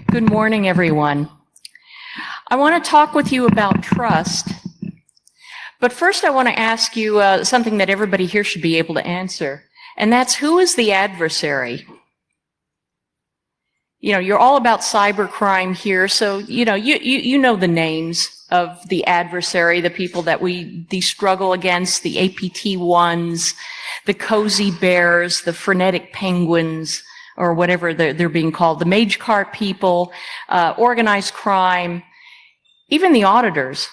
Good morning, everyone. I want to talk with you about trust. But first, I want to ask you something that everybody here should be able to answer, and that's who is the adversary? You know, you're all about cybercrime here, so you know the names of the adversary, the people that we struggle against, the APT ones, the cozy bears, the frenetic penguins, or whatever they're being called, the mage cart people, organized crime, even the auditors.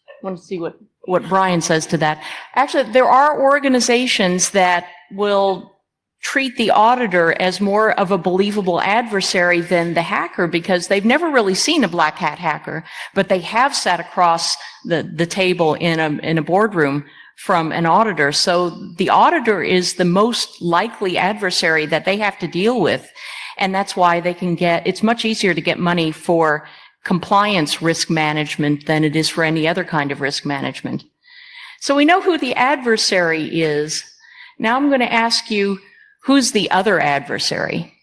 I want to see what Brian says to that. Actually, there are organizations that will treat the auditor as more of a believable adversary than the hacker because they've never really seen a black hat hacker, but they have sat across the table in a boardroom from an auditor. So the auditor is the most likely adversary that they have to deal with. And that's why it's much easier to get money for compliance risk management than it is for any other kind of risk management. So we know who the adversary is. Now I'm going to ask you, who's the other adversary?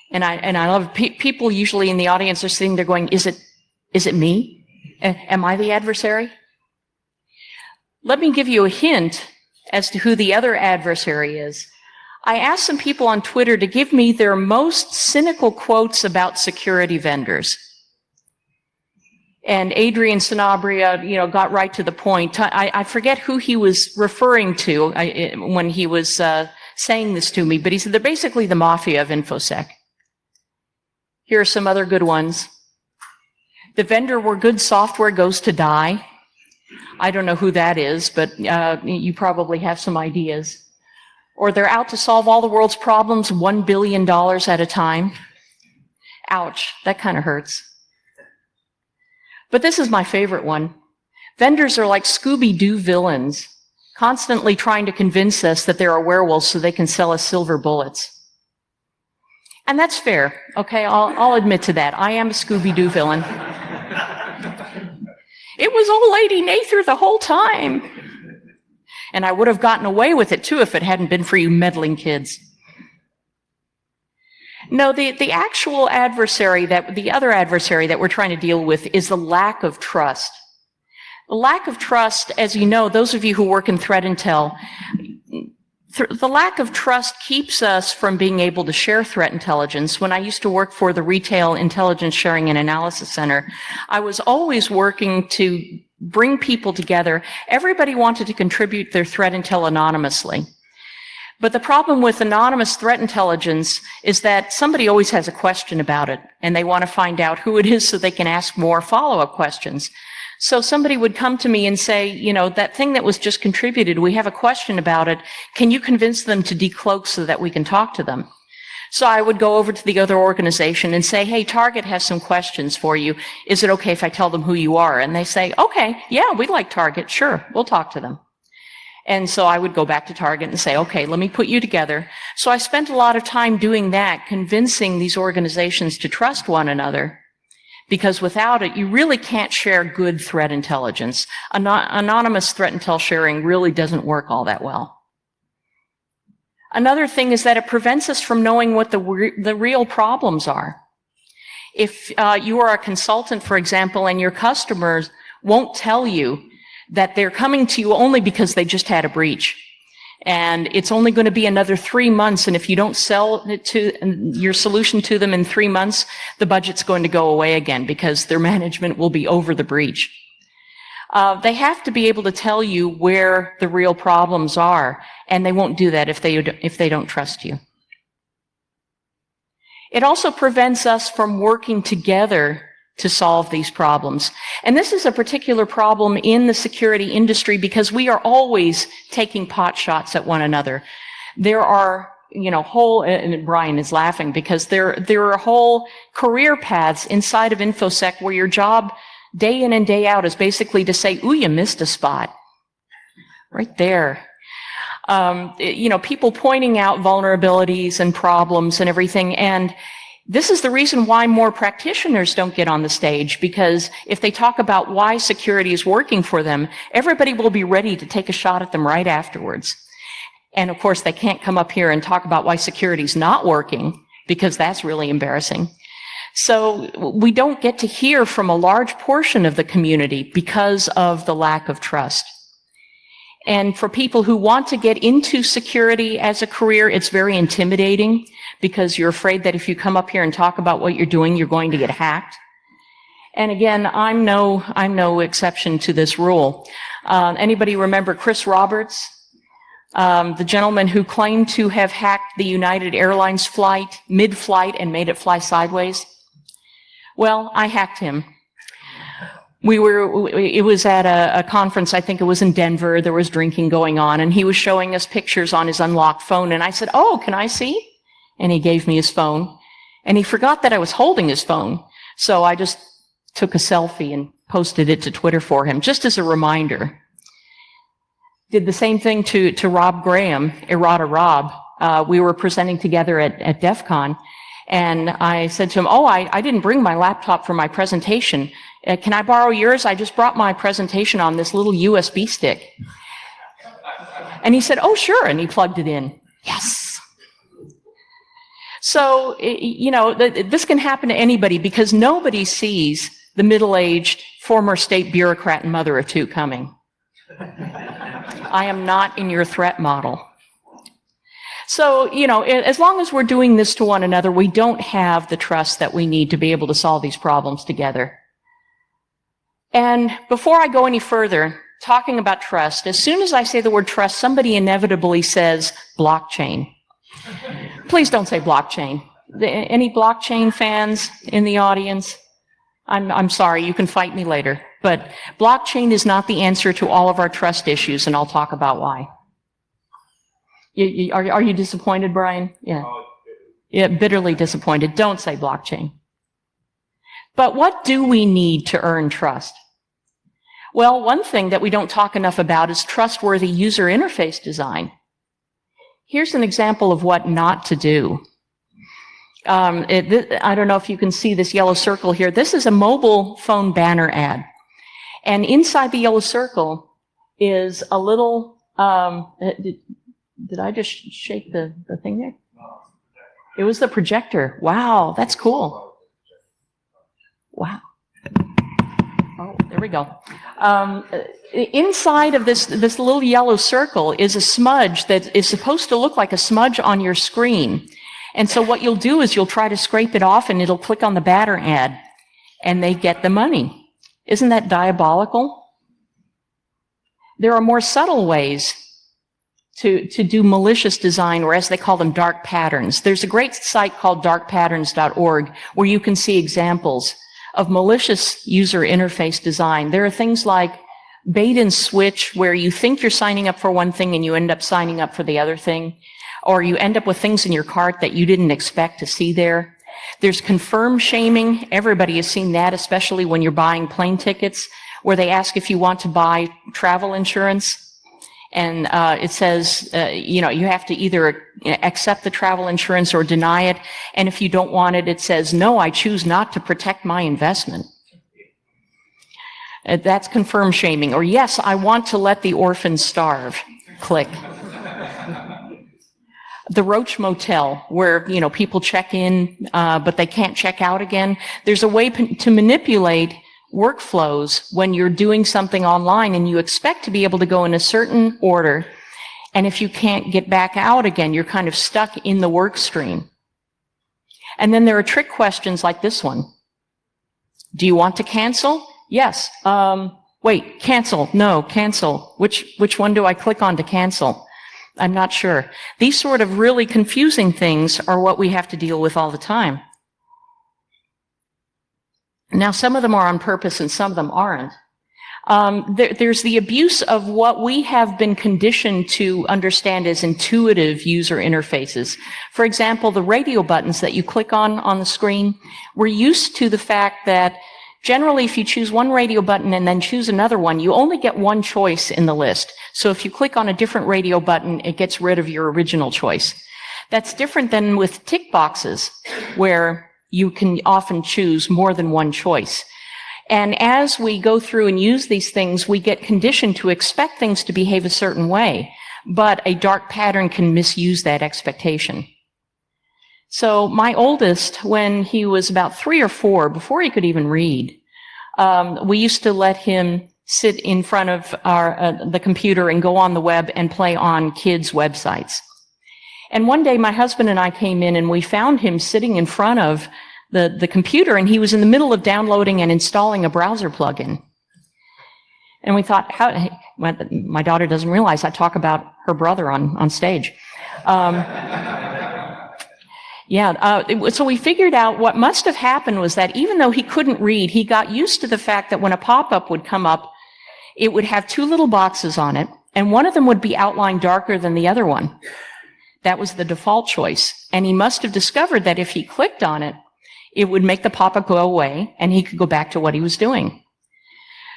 And I love people usually in the audience are sitting there going, is it me? Am I the adversary? Let me give you a hint as to who the other adversary is. I asked some people on Twitter to give me their most cynical quotes about security vendors. And Adrian Sanabria, got right to the point. I forget who he was referring to when he was saying this to me, but he said they're basically the mafia of InfoSec. Here are some other good ones. The vendor where good software goes to die. I don't know who that is, but you probably have some ideas. Or they're out to solve all the world's problems $1 billion at a time. Ouch, that kind of hurts. But this is my favorite one. Vendors are like Scooby-Doo villains, constantly trying to convince us that there are werewolves so they can sell us silver bullets. And that's fair, okay? I'll admit to that. I am a Scooby-Doo villain. It was old lady Nather the whole time. And I would have gotten away with it, too, if it hadn't been for you meddling kids. No, the actual adversary, the other adversary that we're trying to deal with is the lack of trust. The lack of trust, as you know, those of you who work in threat intel, the lack of trust keeps us from being able to share threat intelligence. When I used to work for the Retail Intelligence Sharing and Analysis Center, I was always working to bring people together. Everybody wanted to contribute their threat intel anonymously. But the problem with anonymous threat intelligence is that somebody always has a question about it, and they want to find out who it is so they can ask more follow-up questions. So somebody would come to me and say, that thing that was just contributed, we have a question about it. Can you convince them to decloak so that we can talk to them? So I would go over to the other organization and say, hey, Target has some questions for you. Is it okay if I tell them who you are? And they say, okay, yeah, we like Target. Sure, we'll talk to them. And so I would go back to Target and say, okay, let me put you together. So I spent a lot of time doing that, convincing these organizations to trust one another. Because without it, you really can't share good threat intelligence. Anonymous threat intel sharing really doesn't work all that well. Another thing is that it prevents us from knowing what the real problems are. If you are a consultant, for example, and your customers won't tell you that they're coming to you only because they just had a breach. And it's only going to be another 3 months, and if you don't sell your solution to them in 3 months, the budget's going to go away again because their management will be over the breach. They have to be able to tell you where the real problems are, and they won't do that if they don't trust you. It also prevents us from working together to solve these problems. And this is a particular problem in the security industry because we are always taking pot shots at one another. There are, and Brian is laughing because there are whole career paths inside of InfoSec where your job day in and day out is basically to say, ooh, you missed a spot. Right there. People pointing out vulnerabilities and problems and everything, and this is the reason why more practitioners don't get on the stage, because if they talk about why security is working for them, everybody will be ready to take a shot at them right afterwards. And of course, they can't come up here and talk about why security's not working, because that's really embarrassing. So we don't get to hear from a large portion of the community because of the lack of trust. And for people who want to get into security as a career, it's very intimidating because you're afraid that if you come up here and talk about what you're doing, you're going to get hacked. And again, I'm no exception to this rule. Anybody remember Chris Roberts? The gentleman who claimed to have hacked the United Airlines flight, mid-flight, and made it fly sideways? Well, I hacked him. It was at a conference, I think it was in Denver, there was drinking going on, and he was showing us pictures on his unlocked phone, and I said, "Oh, can I see?" And he gave me his phone, and he forgot that I was holding his phone, so I just took a selfie and posted it to Twitter for him, just as a reminder. Did the same thing to Rob Graham, Errata Rob. We were presenting together at DEF CON, and I said to him, "Oh, I didn't bring my laptop for my presentation. Can I borrow yours? I just brought my presentation on this little USB stick." And he said, "Oh, sure," and he plugged it in. Yes. So, this can happen to anybody because nobody sees the middle-aged former state bureaucrat and mother of two coming. I am not in your threat model. So, as long as we're doing this to one another, we don't have the trust that we need to be able to solve these problems together. And before I go any further, talking about trust, as soon as I say the word trust, somebody inevitably says blockchain. Please don't say blockchain. Any blockchain fans in the audience? I'm sorry, you can fight me later. But blockchain is not the answer to all of our trust issues, and I'll talk about why. Are you disappointed, Brian? Yeah. Yeah, bitterly disappointed. Don't say blockchain. But what do we need to earn trust? Well, one thing that we don't talk enough about is trustworthy user interface design. Here's an example of what not to do. I don't know if you can see this yellow circle here. This is a mobile phone banner ad. And inside the yellow circle is a little, did I just shake the thing there? It was the projector. Wow, that's cool. Wow. Oh, there we go. Inside of this little yellow circle is a smudge that is supposed to look like a smudge on your screen. And so what you'll do is you'll try to scrape it off and it'll click on the banner ad and they get the money. Isn't that diabolical? There are more subtle ways to do malicious design, or as they call them, dark patterns. There's a great site called darkpatterns.org where you can see examples of malicious user interface design. There are things like bait and switch, where you think you're signing up for one thing and you end up signing up for the other thing, or you end up with things in your cart that you didn't expect to see there. There's confirm shaming. Everybody has seen that, especially when you're buying plane tickets, where they ask if you want to buy travel insurance. And it says, you have to either accept the travel insurance or deny it. And if you don't want it, it says, "No, I choose not to protect my investment." That's confirm shaming. Or, "Yes, I want to let the orphans starve." Click. The Roach Motel, where, people check in, but they can't check out again. There's a way to manipulate workflows when you're doing something online and you expect to be able to go in a certain order. And if you can't get back out again, you're kind of stuck in the work stream. And then there are trick questions like this one. Do you want to cancel? Yes. Wait, cancel. No, cancel. Which one do I click on to cancel? I'm not sure. These sort of really confusing things are what we have to deal with all the time. Now, some of them are on purpose and some of them aren't. There's the abuse of what we have been conditioned to understand as intuitive user interfaces. For example, the radio buttons that you click on the screen, we're used to the fact that generally, if you choose one radio button and then choose another one, you only get one choice in the list. So if you click on a different radio button, it gets rid of your original choice. That's different than with tick boxes, where you can often choose more than one choice. And as we go through and use these things, we get conditioned to expect things to behave a certain way. but a dark pattern can misuse that expectation. So my oldest, when he was about 3 or 4, before he could even read, we used to let him sit in front of the computer and go on the web and play on kids' websites. And one day my husband and I came in and we found him sitting in front of the computer, and he was in the middle of downloading and installing a browser plugin. And we thought, my daughter doesn't realize I talk about her brother on stage. So we figured out what must have happened was that even though he couldn't read, he got used to the fact that when a pop-up would come up, it would have 2 little boxes on it, and one of them would be outlined darker than the other one. That was the default choice. And he must have discovered that if he clicked on it, it would make the pop-up go away, and he could go back to what he was doing.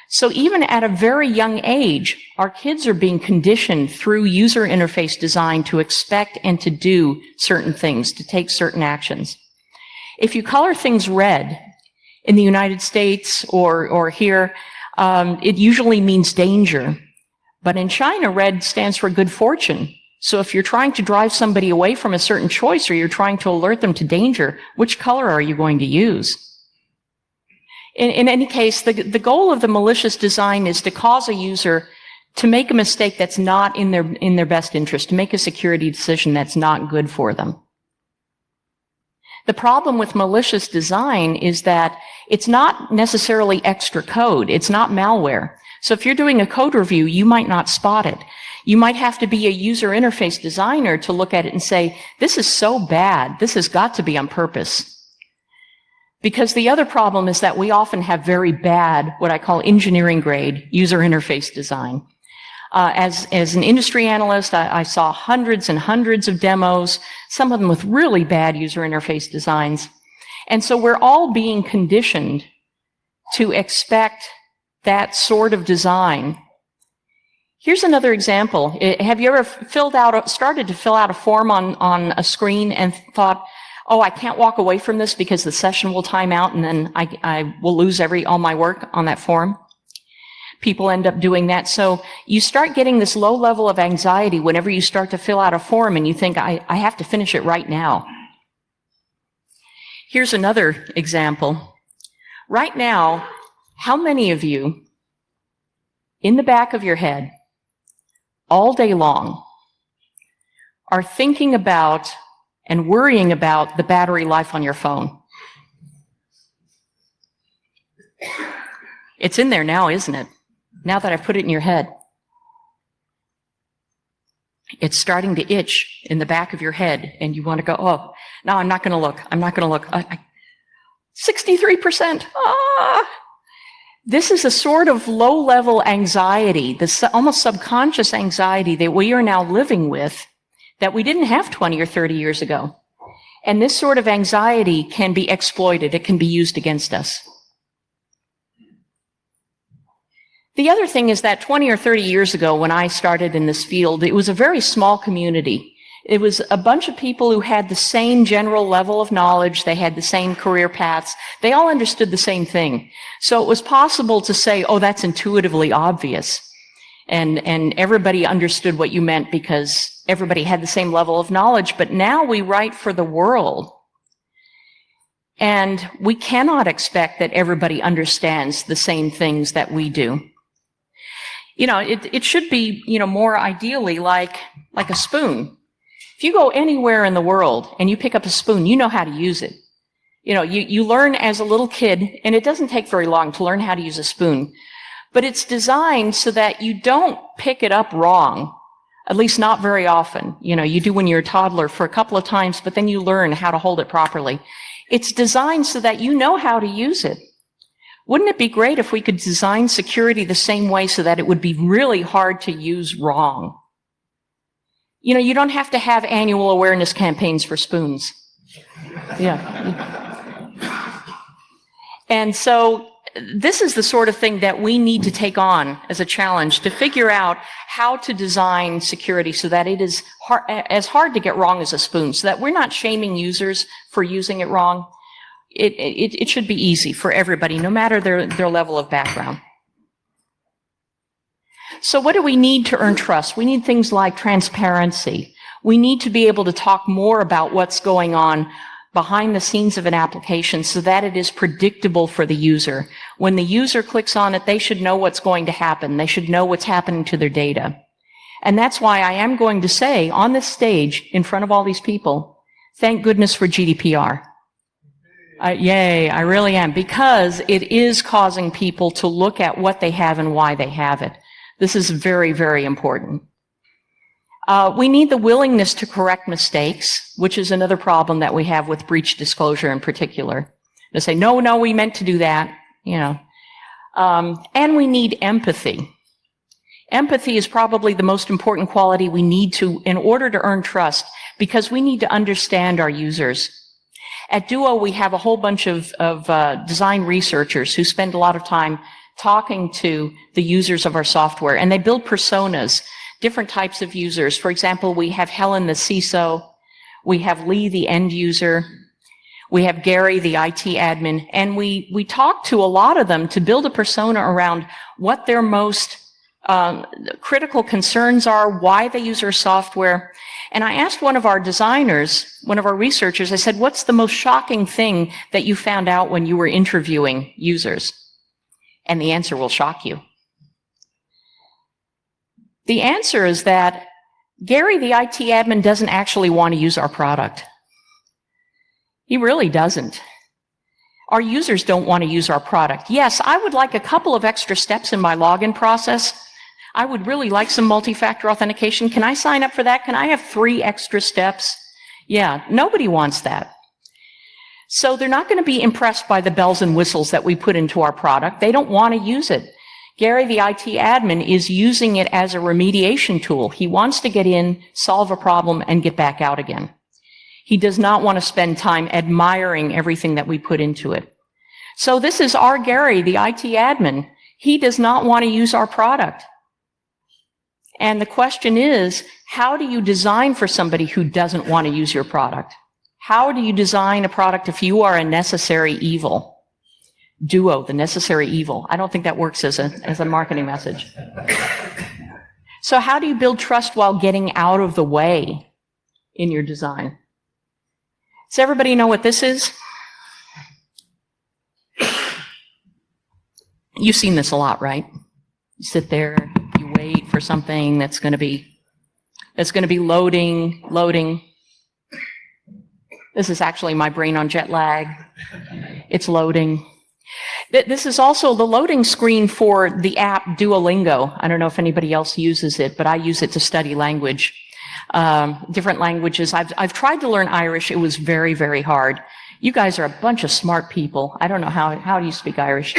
So even at a very young age, our kids are being conditioned through user interface design to expect and to do certain things, to take certain actions. If you color things red in the United States or here, it usually means danger. But in China, red stands for good fortune. So if you're trying to drive somebody away from a certain choice or you're trying to alert them to danger, which color are you going to use? In any case, the goal of the malicious design is to cause a user to make a mistake that's not in their best interest, to make a security decision that's not good for them. The problem with malicious design is that it's not necessarily extra code. It's not malware. So if you're doing a code review, you might not spot it. You might have to be a user interface designer to look at it and say, this is so bad, this has got to be on purpose. Because the other problem is that we often have very bad, what I call engineering grade, user interface design. As an industry analyst, I saw hundreds and hundreds of demos, some of them with really bad user interface designs. And so we're all being conditioned to expect that sort of design. Here's another example. Have you ever started to fill out a form on a screen and thought, oh, I can't walk away from this because the session will time out and then I will lose all my work on that form? People end up doing that. So you start getting this low level of anxiety whenever you start to fill out a form and you think, I have to finish it right now. Here's another example. Right now, how many of you, in the back of your head, all day long, are thinking about and worrying about the battery life on your phone? It's in there now, isn't it? Now that I've put it in your head. It's starting to itch in the back of your head, and you want to go, oh, no, I'm not going to look. I'm not going to look. 63%. This is a sort of low-level anxiety, this almost subconscious anxiety that we are now living with that we didn't have 20 or 30 years ago. And this sort of anxiety can be exploited. It can be used against us. The other thing is that 20 or 30 years ago, when I started in this field, it was a very small community. It was a bunch of people who had the same general level of knowledge. They had the same career paths. They all understood the same thing. So it was possible to say, oh, that's intuitively obvious. And everybody understood what you meant because everybody had the same level of knowledge. But now we write for the world. And we cannot expect that everybody understands the same things that we do. You know, it should be, more ideally like a spoon. If you go anywhere in the world and you pick up a spoon, you know how to use it. You learn as a little kid, and it doesn't take very long to learn how to use a spoon. But it's designed so that you don't pick it up wrong, at least not very often. You do when you're a toddler for a couple of times, but then you learn how to hold it properly. It's designed so that you know how to use it. Wouldn't it be great if we could design security the same way so that it would be really hard to use wrong? You don't have to have annual awareness campaigns for spoons. Yeah. And so this is the sort of thing that we need to take on as a challenge, to figure out how to design security so that it is as hard to get wrong as a spoon, so that we're not shaming users for using it wrong. It should be easy for everybody, no matter their level of background. So what do we need to earn trust? We need things like transparency. We need to be able to talk more about what's going on behind the scenes of an application so that it is predictable for the user. When the user clicks on it, they should know what's going to happen. They should know what's happening to their data. And that's why I am going to say on this stage, in front of all these people, thank goodness for GDPR. Yay, I really am, because it is causing people to look at what they have and why they have it. This is very, very important. We need the willingness to correct mistakes, which is another problem that we have with breach disclosure in particular. To say, no, we meant to do that, you know. And we need empathy. Empathy is probably the most important quality we need to, in order to earn trust, because we need to understand our users. At Duo, we have a whole bunch of design researchers who spend a lot of time talking to the users of our software, and they build personas, different types of users. For example, we have Helen, the CISO, we have Lee, the end user, we have Gary, the IT admin, and we talk to a lot of them to build a persona around what their most critical concerns are, why they use our software. And I asked one of our designers, one of our researchers, I said, what's the most shocking thing that you found out when you were interviewing users? And the answer will shock you. The answer is that Gary, the IT admin, doesn't actually want to use our product. He really doesn't. Our users don't want to use our product. Yes, I would like a couple of extra steps in my login process. I would really like some multi-factor authentication. Can I sign up for that? Can I have 3 extra steps? Yeah, nobody wants that. So they're not going to be impressed by the bells and whistles that we put into our product. They don't want to use it. Gary, the IT admin, is using it as a remediation tool. He wants to get in, solve a problem, and get back out again. He does not want to spend time admiring everything that we put into it. So this is our Gary, the IT admin. He does not want to use our product. And the question is, how do you design for somebody who doesn't want to use your product? How do you design a product if you are a necessary evil? Duo, the necessary evil. I don't think that works as a marketing message. So how do you build trust while getting out of the way in your design? Does everybody know what this is? You've seen this a lot, right? You sit there, you wait for something that's going to be loading. This is actually my brain on jet lag. It's loading. This is also the loading screen for the app Duolingo. I don't know if anybody else uses it, but I use it to study language. Different languages. I've tried to learn Irish. It was very, very hard. You guys are a bunch of smart people. I don't know how do you speak Irish.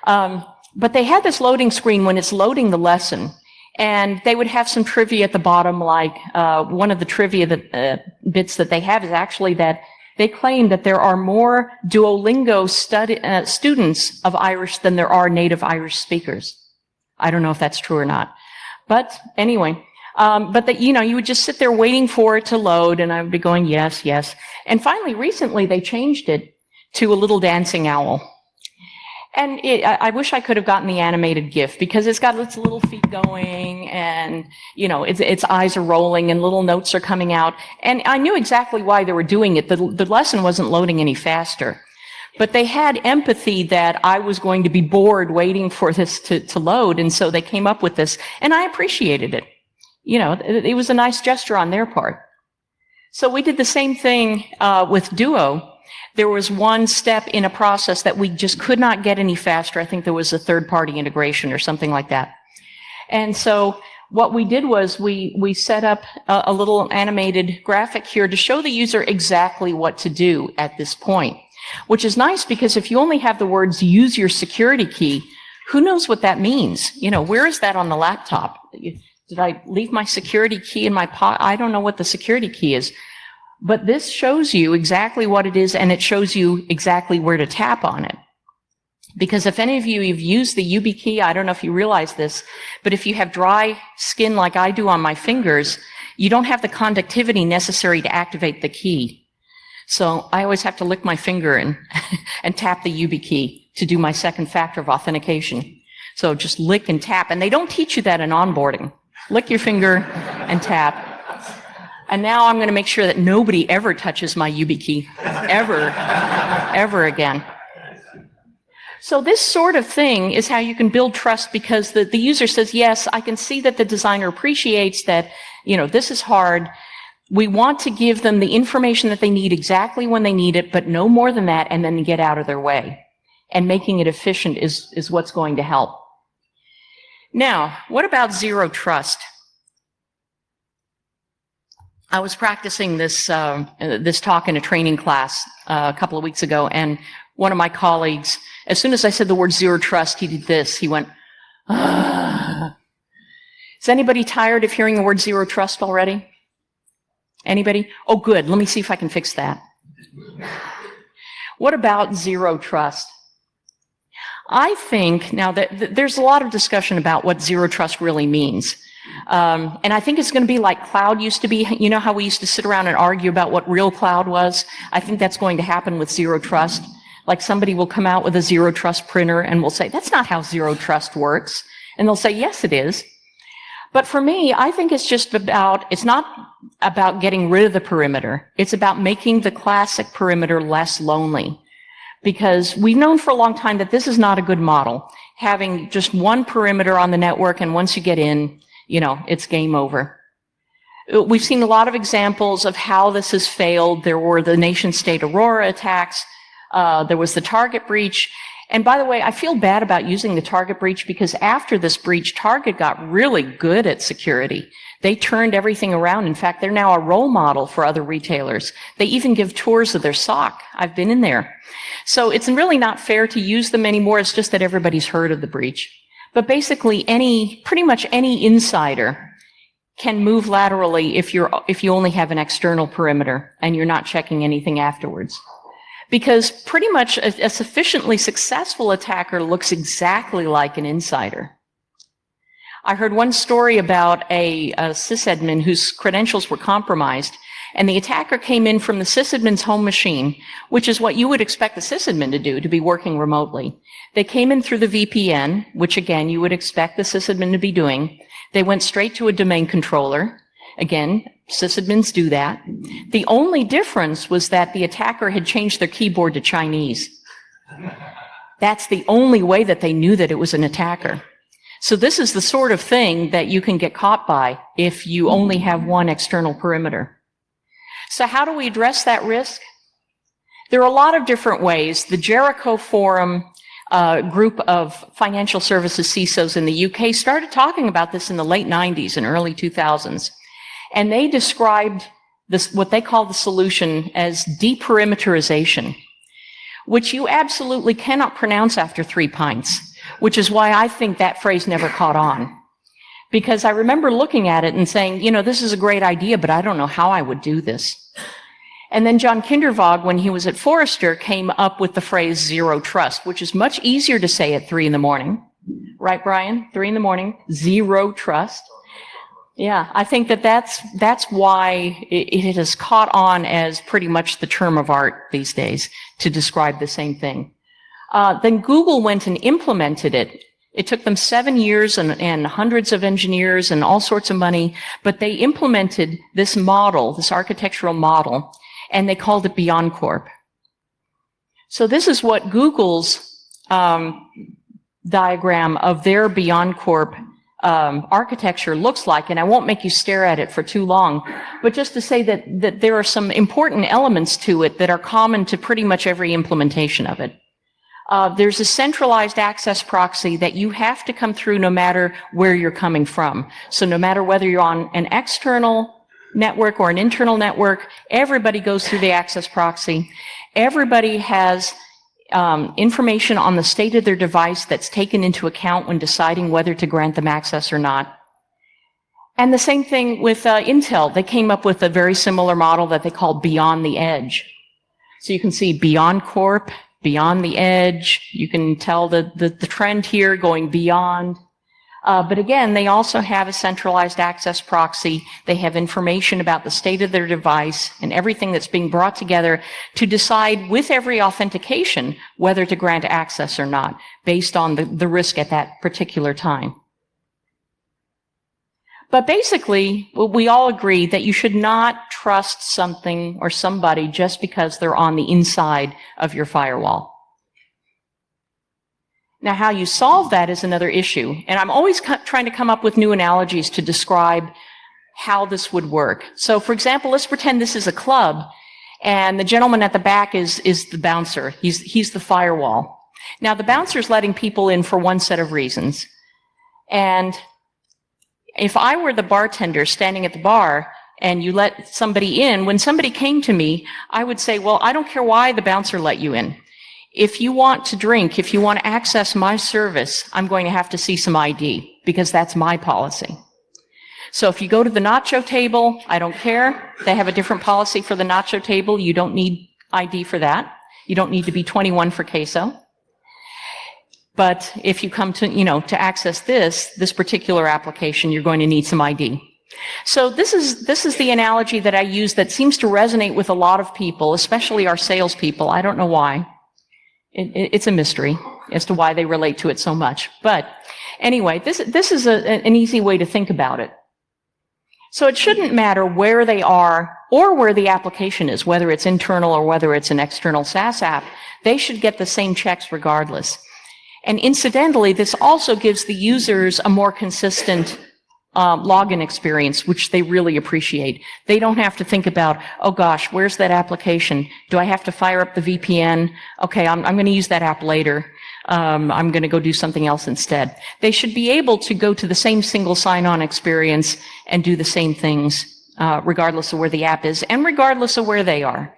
But they had this loading screen when it's loading the lesson. And they would have some trivia at the bottom, like one of the trivia bits that they have is actually that they claim that there are more Duolingo students of Irish than there are native Irish speakers. I don't know if that's true or not. But anyway, you would just sit there waiting for it to load, and I would be going, yes, yes. And finally, recently, they changed it to a little dancing owl. And I wish I could have gotten the animated GIF, because it's got its little feet going and, its eyes are rolling and little notes are coming out. And I knew exactly why they were doing it. The lesson wasn't loading any faster. But they had empathy that I was going to be bored waiting for this to load. And so they came up with this, and I appreciated it. It was a nice gesture on their part. So we did the same thing with Duo. There was one step in a process that we just could not get any faster. I think there was a third-party integration or something like that. And so what we did was we set up a little animated graphic here to show the user exactly what to do at this point, which is nice because if you only have the words use your security key, who knows what that means? Where is that on the laptop? Did I leave my security key in my pocket? I don't know what the security key is. But this shows you exactly what it is, and it shows you exactly where to tap on it. Because if any of you have used the YubiKey, I don't know if you realize this, but if you have dry skin like I do on my fingers, you don't have the conductivity necessary to activate the key. So I always have to lick my finger and tap the YubiKey to do my second factor of authentication. So just lick and tap. And they don't teach you that in onboarding. Lick your finger and tap. And now I'm going to make sure that nobody ever touches my YubiKey. Ever again. So this sort of thing is how you can build trust, because the user says, yes, I can see that the designer appreciates that, this is hard. We want to give them the information that they need exactly when they need it, but no more than that, and then get out of their way. And making it efficient is what's going to help. Now, what about zero trust? I was practicing this talk in a training class a couple of weeks ago, and one of my colleagues, as soon as I said the word zero trust, he did this. He went, ah. Is anybody tired of hearing the word zero trust already? Anybody? Oh, good. Let me see if I can fix that. What about zero trust? I think now that there's a lot of discussion about what zero trust really means. And I think it's going to be like cloud used to be. You know how we used to sit around and argue about what real cloud was? I think that's going to happen with zero trust. Like somebody will come out with a zero trust printer and will say, that's not how zero trust works. And they'll say, yes, it is. But for me, I think it's not about getting rid of the perimeter. It's about making the classic perimeter less lonely. Because we've known for a long time that this is not a good model. Having just one perimeter on the network, and once you get in, it's game over. We've seen a lot of examples of how this has failed. There were the nation-state Aurora attacks. There was the Target breach. And by the way, I feel bad about using the Target breach, because after this breach, Target got really good at security. They turned everything around. In fact, they're now a role model for other retailers. They even give tours of their SOC. I've been in there. So it's really not fair to use them anymore. It's just that everybody's heard of the breach. But basically, pretty much any insider can move laterally if you only have an external perimeter and you're not checking anything afterwards. Because pretty much a sufficiently successful attacker looks exactly like an insider. I heard one story about a sysadmin whose credentials were compromised, and the attacker came in from the sysadmin's home machine, which is what you would expect the sysadmin to do, to be working remotely. They came in through the VPN, which again, you would expect the sysadmin to be doing. They went straight to a domain controller. Again, sysadmins do that. The only difference was that the attacker had changed their keyboard to Chinese. That's the only way that they knew that it was an attacker. So this is the sort of thing that you can get caught by if you only have one external perimeter. So how do we address that risk? There are a lot of different ways. The Jericho Forum group of financial services CISOs in the UK started talking about this in the late 90s and early 2000s. And they described this, what they call the solution, as deperimeterization, which you absolutely cannot pronounce after 3 pints, which is why I think that phrase never caught on. Because I remember looking at it and saying, this is a great idea, but I don't know how I would do this. And then John Kindervag, when he was at Forrester, came up with the phrase zero trust, which is much easier to say at 3 a.m. Right, Brian? 3 a.m, zero trust. Yeah, I think that's why it has caught on as pretty much the term of art these days to describe the same thing. Then Google went and implemented it. It took them 7 years and hundreds of engineers and all sorts of money, but they implemented this model, this architectural model, and they called it BeyondCorp. So this is what Google's diagram of their BeyondCorp architecture looks like, and I won't make you stare at it for too long, but just to say that there are some important elements to it that are common to pretty much every implementation of it. There's a centralized access proxy that you have to come through no matter where you're coming from. So no matter whether you're on an external network or an internal network, everybody goes through the access proxy. Everybody has information on the state of their device that's taken into account when deciding whether to grant them access or not. And the same thing with Intel. They came up with a very similar model that they call Beyond the Edge. So you can see BeyondCorp, Beyond the Edge. You can tell the trend here going beyond. But again, they also have a centralized access proxy. They have information about the state of their device and everything that's being brought together to decide with every authentication whether to grant access or not, based on the risk at that particular time. But basically, we all agree that you should not trust something or somebody just because they're on the inside of your firewall. Now, how you solve that is another issue. And I'm always trying to come up with new analogies to describe how this would work. So, for example, let's pretend this is a club, and the gentleman at the back is the bouncer. He's the firewall. Now, the bouncer's letting people in for one set of reasons. And if I were the bartender standing at the bar and you let somebody in, when somebody came to me, I would say, well, I don't care why the bouncer let you in. If you want to drink, if you want to access my service, I'm going to have to see some ID, because that's my policy. So if you go to the nacho table, I don't care. They have a different policy for the nacho table. You don't need ID for that. You don't need to be 21 for queso. But if you come to, to access this particular application, you're going to need some ID. So this is the analogy that I use that seems to resonate with a lot of people, especially our salespeople. I don't know why. It's a mystery as to why they relate to it so much. But anyway, this is an easy way to think about it. So it shouldn't matter where they are or where the application is, whether it's internal or whether it's an external SaaS app. They should get the same checks regardless. And incidentally, this also gives the users a more consistent login experience, which they really appreciate. They don't have to think about, oh gosh, where's that application? Do I have to fire up the VPN? Okay, I'm going to use that app later. I'm going to go do something else instead. They should be able to go to the same single sign-on experience and do the same things, regardless of where the app is and regardless of where they are.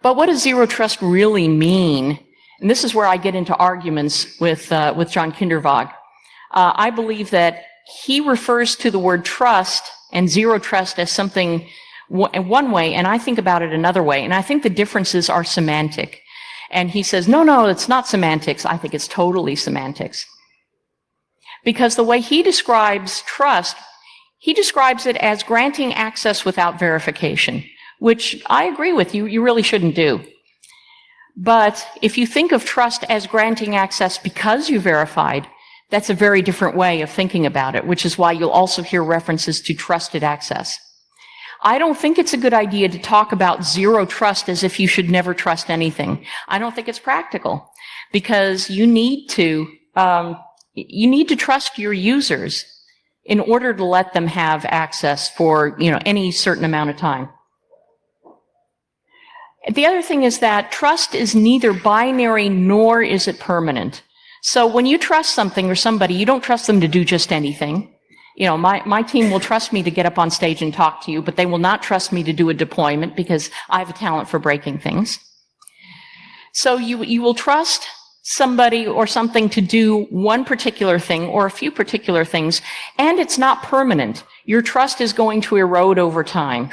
But what does zero trust really mean? And this is where I get into arguments with John Kindervag. I believe that he refers to the word trust and zero trust as something one way, and I think about it another way. And I think the differences are semantic. And he says, no, it's not semantics. I think it's totally semantics. Because the way he describes trust, he describes it as granting access without verification, which I agree with you, you really shouldn't do. But if you think of trust as granting access because you verified, that's a very different way of thinking about it, which is why you'll also hear references to trusted access. I don't think it's a good idea to talk about zero trust as if you should never trust anything. I don't think it's practical, because you need to trust your users in order to let them have access for, any certain amount of time. The other thing is that trust is neither binary nor is it permanent. So when you trust something or somebody, you don't trust them to do just anything. My team will trust me to get up on stage and talk to you, but they will not trust me to do a deployment because I have a talent for breaking things. So you will trust somebody or something to do one particular thing or a few particular things, and it's not permanent. Your trust is going to erode over time,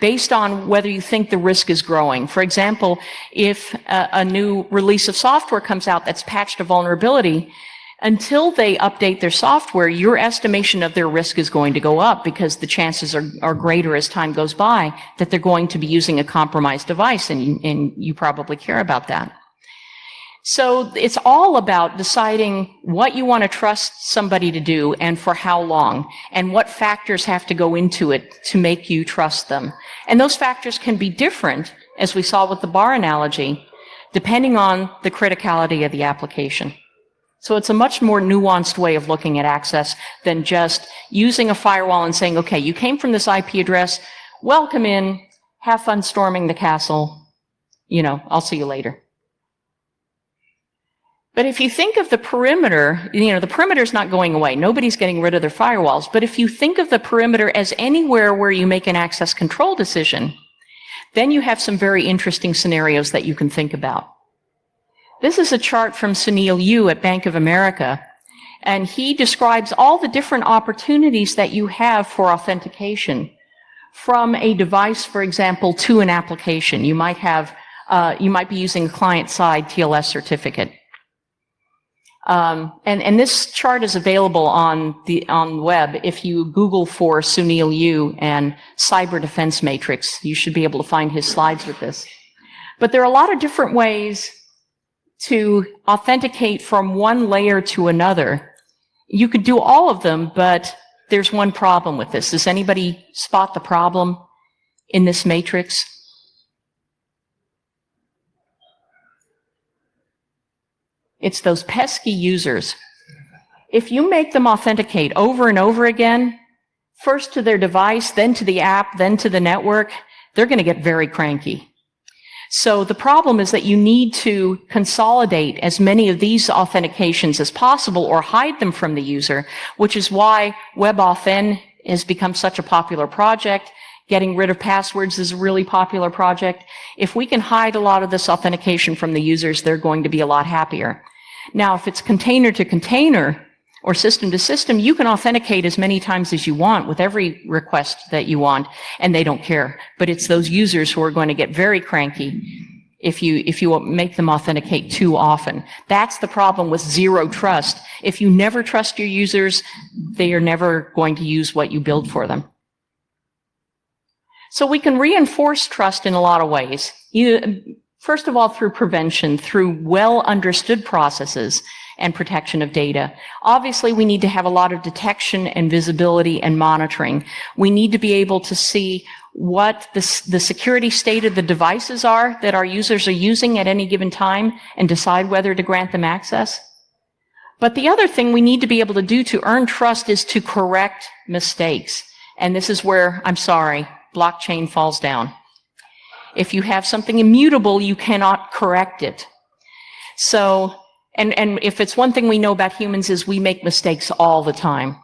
based on whether you think the risk is growing. For example, if a new release of software comes out that's patched a vulnerability, until they update their software, your estimation of their risk is going to go up because the chances are greater as time goes by that they're going to be using a compromised device, and you probably care about that. So it's all about deciding what you want to trust somebody to do and for how long, and what factors have to go into it to make you trust them. And those factors can be different, as we saw with the bar analogy, depending on the criticality of the application. So it's a much more nuanced way of looking at access than just using a firewall and saying, okay, you came from this IP address, welcome in, have fun storming the castle, I'll see you later. But if you think of the perimeter, the perimeter's not going away. Nobody's getting rid of their firewalls. But if you think of the perimeter as anywhere where you make an access control decision, then you have some very interesting scenarios that you can think about. This is a chart from Sunil Yu at Bank of America, and he describes all the different opportunities that you have for authentication from a device, for example, to an application. You might be using a client-side TLS certificate. And this chart is available on the web. If you Google for Sunil Yu and cyber defense matrix, you should be able to find his slides with this. But there are a lot of different ways to authenticate from one layer to another. You could do all of them, but there's one problem with this. Does anybody spot the problem in this matrix? It's those pesky users. If you make them authenticate over and over again, first to their device, then to the app, then to the network, they're going to get very cranky. So the problem is that you need to consolidate as many of these authentications as possible or hide them from the user, which is why WebAuthn has become such a popular project. Getting rid of passwords is a really popular project. If we can hide a lot of this authentication from the users, they're going to be a lot happier. Now, if it's container to container or system to system, you can authenticate as many times as you want with every request that you want, and they don't care. But it's those users who are going to get very cranky if you make them authenticate too often. That's the problem with zero trust. If you never trust your users, they are never going to use what you build for them. So we can reinforce trust in a lot of ways. First of all, through prevention, through well-understood processes and protection of data. Obviously, we need to have a lot of detection and visibility and monitoring. We need to be able to see what the security state of the devices are that our users are using at any given time and decide whether to grant them access. But the other thing we need to be able to do to earn trust is to correct mistakes. And this is where, I'm sorry, blockchain falls down. If you have something immutable, you cannot correct it. So, and if it's one thing we know about humans is we make mistakes all the time.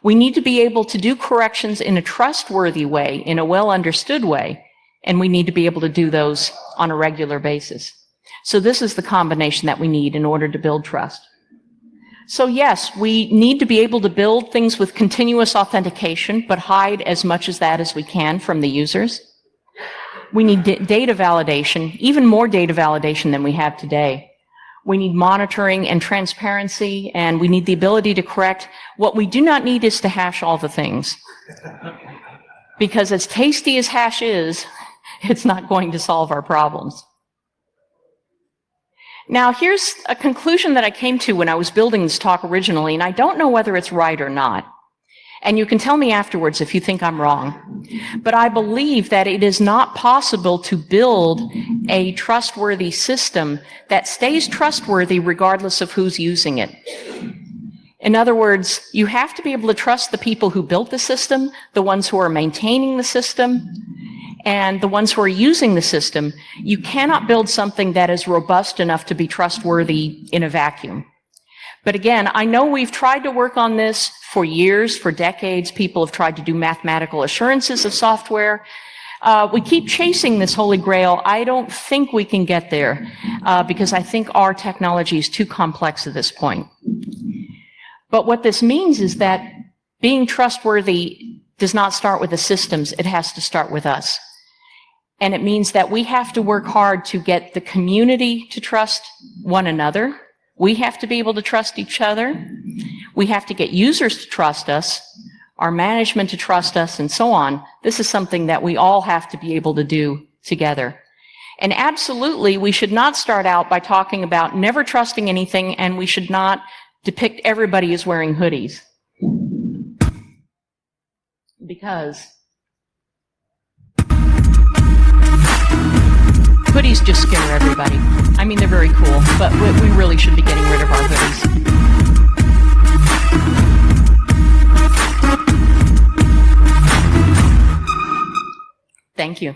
We need to be able to do corrections in a trustworthy way, in a well-understood way, and we need to be able to do those on a regular basis. So this is the combination that we need in order to build trust. So yes, we need to be able to build things with continuous authentication, but hide as much as that as we can from the users. We need data validation, even more data validation than we have today. We need monitoring and transparency, and we need the ability to correct. What we do not need is to hash all the things. Because as tasty as hash is, it's not going to solve our problems. Now, here's a conclusion that I came to when I was building this talk originally, and I don't know whether it's right or not. And you can tell me afterwards if you think I'm wrong. But I believe that it is not possible to build a trustworthy system that stays trustworthy regardless of who's using it. In other words, you have to be able to trust the people who built the system, the ones who are maintaining the system, and the ones who are using the system. You cannot build something that is robust enough to be trustworthy in a vacuum. But again, I know we've tried to work on this for years, for decades. People have tried to do mathematical assurances of software. We keep chasing this holy grail. I don't think we can get there because I think our technology is too complex at this point. But what this means is that being trustworthy does not start with the systems. It has to start with us. And it means that we have to work hard to get the community to trust one another. We have to be able to trust each other. We have to get users to trust us, our management to trust us, and so on. This is something that we all have to be able to do together. And absolutely, we should not start out by talking about never trusting anything, and we should not depict everybody as wearing hoodies. Because hoodies just scare everybody. I mean, they're very cool, but we really should be getting rid of our hoodies. Thank you.